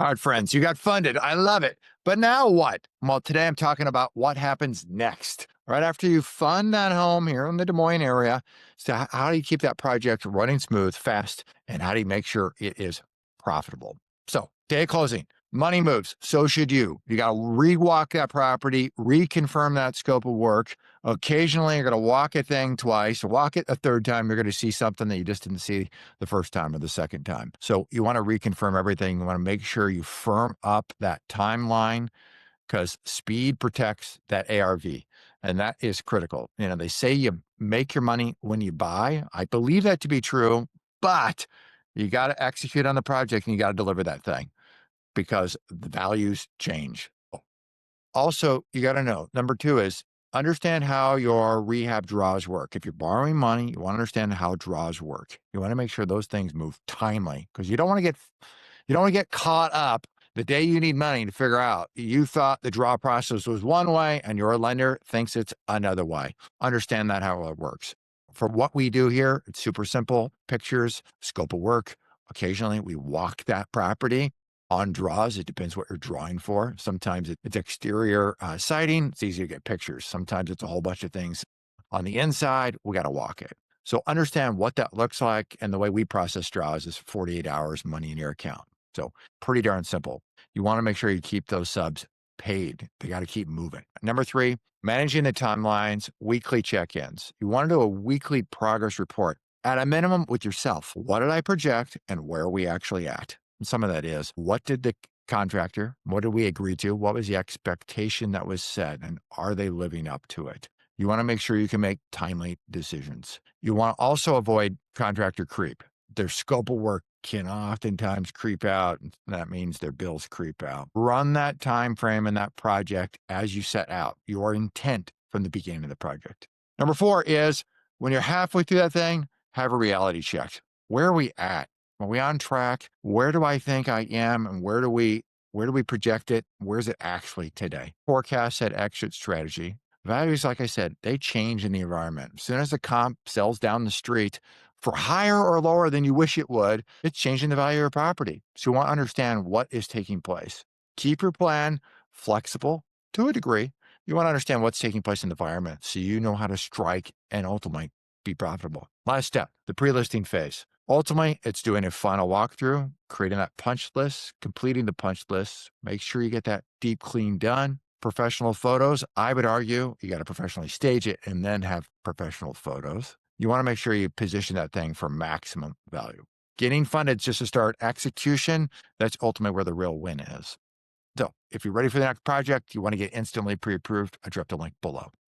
All right, friends, you got funded. I love it. But now what? Well, today I'm talking about what happens next. Right after you fund that home here in the Des Moines area. So, how do you keep that project running smooth, fast, and how do you make sure it is profitable? So, day of closing, money moves. So should you. You got to rewalk that property, reconfirm that scope of work. Occasionally, you're going to walk a thing twice, walk it a third time. You're going to see something that you just didn't see the first time or the second time. So you want to reconfirm everything. You want to make sure you firm up that timeline because speed protects that ARV. And that is critical. They say you make your money when you buy. I believe that to be true, but you got to execute on the project and you got to deliver that thing because the values change. Also, you got to know, number two is understand how your rehab draws work. If you're borrowing money, you want to understand how draws work. You want to make sure those things move timely because you don't want to get caught up the day you need money to figure out you thought the draw process was one way and your lender thinks it's another way. Understand that how it works. For what we do here, it's super simple. Pictures, scope of work. Occasionally, we walk that property on draws. It depends what you're drawing for. Sometimes it's exterior siding. It's easy to get pictures. Sometimes it's a whole bunch of things on the inside. We got to walk it. So understand what that looks like. And the way we process draws is 48 hours, money in your account. So pretty darn simple. You want to make sure you keep those subs paid. They got to keep moving. Number three, managing the timelines, weekly check-ins. You want to do a weekly progress report at a minimum with yourself. What did I project and where are we actually at? And some of that is, what did the contractor, what did we agree to? What was the expectation that was set? And are they living up to it? You want to make sure you can make timely decisions. You want to also avoid contractor creep. Their scope of work can oftentimes creep out. And that means their bills creep out. Run that time frame and that project as you set out, your intent from the beginning of the project. Number four is when you're halfway through that thing, have a reality check. Where are we at? Are we on track? Where do I think I am? And where do we project it? Where's it actually today? Forecast that exit strategy. Values, like I said, they change in the environment. As soon as the comp sells down the street for higher or lower than you wish it would, it's changing the value of your property. So you want to understand what is taking place. Keep your plan flexible to a degree. You want to understand what's taking place in the environment so you know how to strike and ultimately be profitable. Last step, the pre-listing phase. Ultimately, it's doing a final walkthrough, creating that punch list, completing the punch list. Make sure you get that deep clean done. Professional photos, I would argue you got to professionally stage it and then have professional photos. You want to make sure you position that thing for maximum value. Getting funded just to start execution, that's ultimately where the real win is. So if you're ready for the next project, you want to get instantly pre-approved, I dropped a link below.